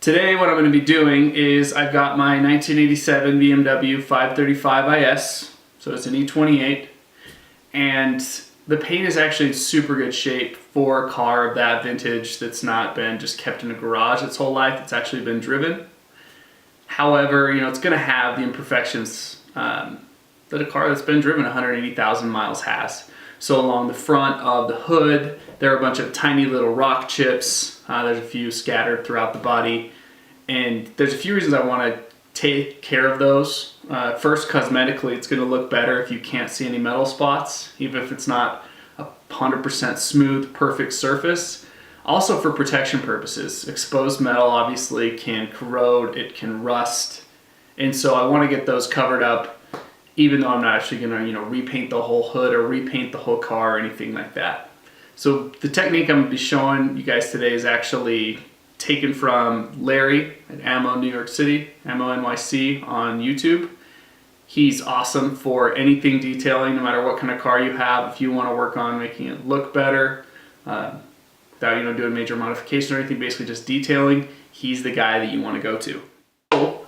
Today what I'm going to be doing is I've got my 1987 BMW 535 IS, so it's an E28, and the paint is actually in super good shape for a car of that vintage that's not been just kept in a garage its whole life. It's actually been driven. However, it's going to have the imperfections that a car that's been driven 180,000 miles has. So along the front of the hood, there are a bunch of tiny little rock chips. There's a few scattered throughout the body. And there's a few reasons I want to take care of those. First, cosmetically, it's going to look better if you can't see any metal spots, even if it's not a 100% smooth, perfect surface. Also for protection purposes. Exposed metal obviously can corrode, it can rust. And so I want to get those covered up, even though I'm not actually going to repaint the whole hood or repaint the whole car or anything like that. So the technique I'm going to be showing you guys today is actually taken from Larry at Ammo New York City, Ammo NYC on YouTube. He's awesome for anything detailing, no matter what kind of car you have. If you want to work on making it look better, without doing major modification or anything, basically just detailing, he's the guy that you want to go to. So,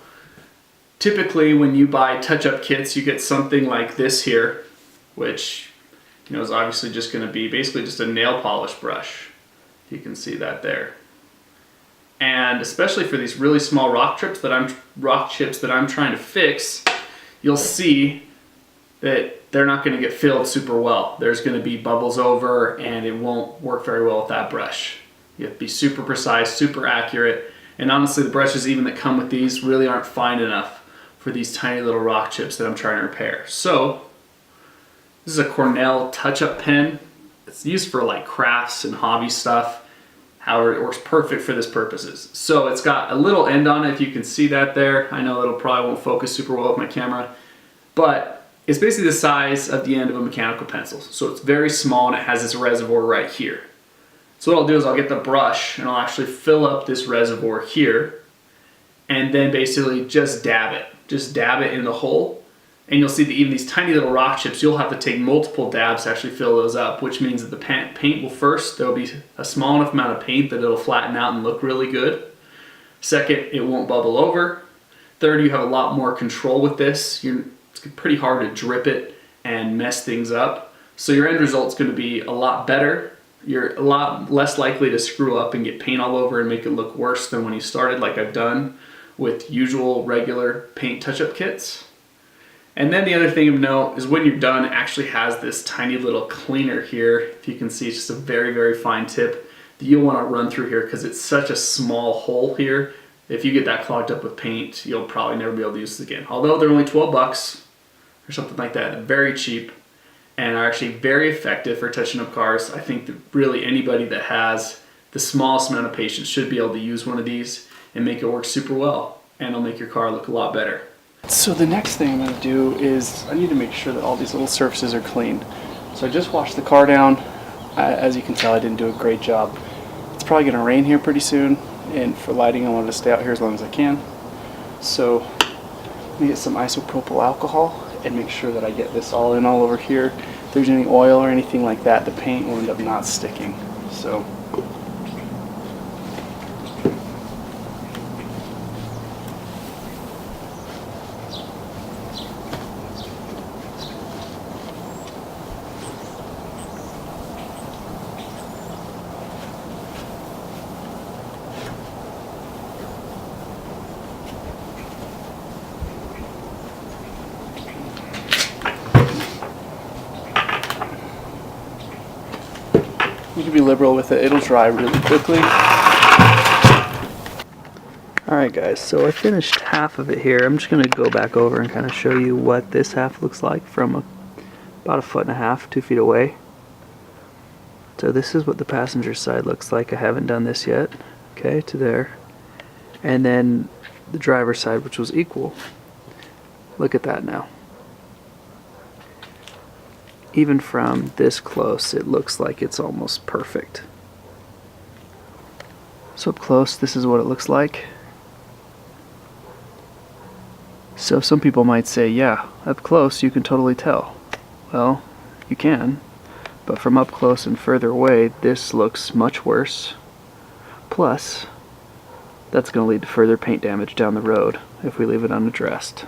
typically when you buy touch-up kits, you get something like this here, which is obviously just going to be basically just a nail polish brush. You can see that there. And especially for these really small rock chips that I'm trying to fix, you'll see that they're not going to get filled super well. There's going to be bubbles over, and it won't work very well with that brush. You have to be super precise, super accurate, and honestly, the brushes even that come with these really aren't fine enough for these tiny little rock chips that I'm trying to repair. So this is a Cornell touch-up pen. It's used for like crafts and hobby stuff. However, it works perfect for this purposes. So it's got a little end on it, if you can see that there. I know it'll probably won't focus super well with my camera, but it's basically the size of the end of a mechanical pencil. So it's very small, and it has this reservoir right here. So what I'll do is I'll get the brush and I'll actually fill up this reservoir here, and then basically just dab it. Just dab it in the hole. And you'll see that even these tiny little rock chips, you'll have to take multiple dabs to actually fill those up, which means that the paint will first, there'll be a small enough amount of paint that it'll flatten out and look really good. Second, it won't bubble over. Third, you have a lot more control with this. It's pretty hard to drip it and mess things up. So your end result's going to be a lot better. You're a lot less likely to screw up and get paint all over and make it look worse than when you started, like I've done with usual regular paint touch-up kits. And then the other thing of note is when you're done, it actually has this tiny little cleaner here. If you can see, it's just a very, very fine tip that you'll want to run through here because it's such a small hole here. If you get that clogged up with paint, you'll probably never be able to use this again. Although they're only 12 bucks or something like that. They're very cheap and are actually very effective for touching up cars. I think that really anybody that has the smallest amount of patience should be able to use one of these and make it work super well. And it'll make your car look a lot better. So the next thing I'm going to do is I need to make sure that all these little surfaces are clean. So I just washed the car down. As you can tell, I didn't do a great job. It's probably going to rain here pretty soon, and for lighting I wanted to stay out here as long as I can. So let me get some isopropyl alcohol and make sure that I get this all in all over here. If there's any oil or anything like that, the paint will end up not sticking. So you can be liberal with it, it'll dry really quickly. Alright guys, so I finished half of it here. I'm just going to go back over and kind of show you what this half looks like from about 1.5 feet, 2 feet away. So this is what the passenger side looks like. I haven't done this yet. Okay, to there. And then the driver's side, which was equal. Look at that now. Even from this close, it looks like it's almost perfect. So up close, this is what it looks like. So some people might say, yeah, up close you can totally tell. Well, you can, but from up close and further away, this looks much worse. Plus, that's going to lead to further paint damage down the road if we leave it unaddressed.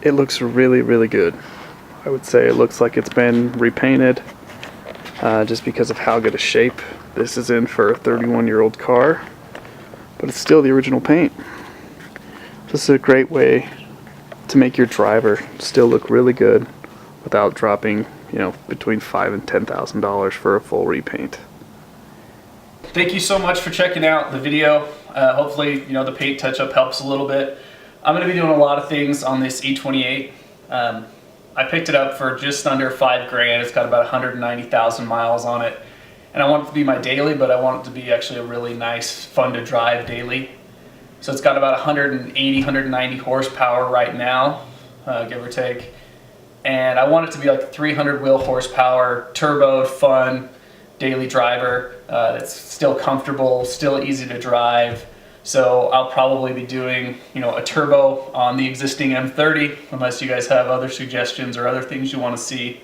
It looks really, really good. I would say it looks like it's been repainted just because of how good a shape this is in for a 31-year-old car, but it's still the original paint. This is a great way to make your driver still look really good without dropping, you know, between $5,000 and $10,000 for a full repaint. Thank you so much for checking out the video. Hopefully, you know, the paint touch-up helps a little bit. I'm going to be doing a lot of things on this E28. I picked it up for just under $5,000. It's got about 190,000 miles on it. And I want it to be my daily, but I want it to be actually a really nice, fun to drive daily. So it's got about 180, 190 horsepower right now, give or take. And I want it to be like a 300 wheel horsepower, turbo, fun, daily driver that's still comfortable, still easy to drive. So I'll probably be doing, you know, a turbo on the existing M30, unless you guys have other suggestions or other things you want to see.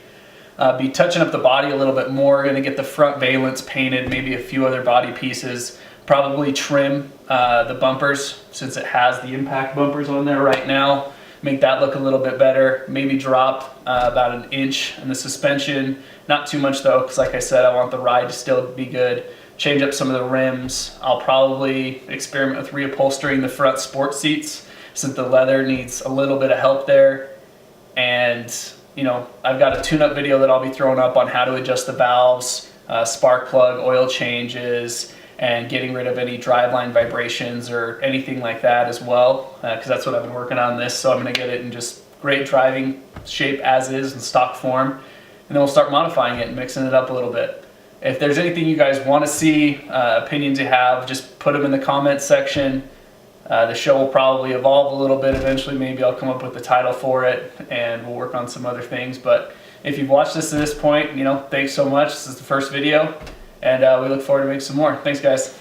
Be touching up the body a little bit more, going to get the front valence painted, maybe a few other body pieces. Probably trim the bumpers, since it has the impact bumpers on there right now. Make that look a little bit better. Maybe drop about an inch in the suspension. Not too much though, because like I said, I want the ride to still be good. Change up some of the rims. I'll probably experiment with reupholstering the front sport seats, since the leather needs a little bit of help there. And you know, I've got a tune-up video that I'll be throwing up on how to adjust the valves, spark plug, oil changes, and getting rid of any driveline vibrations or anything like that as well, because that's what I've been working on this. So I'm going to get it in just great driving shape as is in stock form, and then we'll start modifying it and mixing it up a little bit. If there's anything you guys want to see, opinions you have, just put them in the comments section. The show will probably evolve a little bit eventually. Maybe I'll come up with the title for it, and we'll work on some other things. But if you've watched this to this point, you know, thanks so much. This is the first video, and we look forward to making some more. Thanks, guys.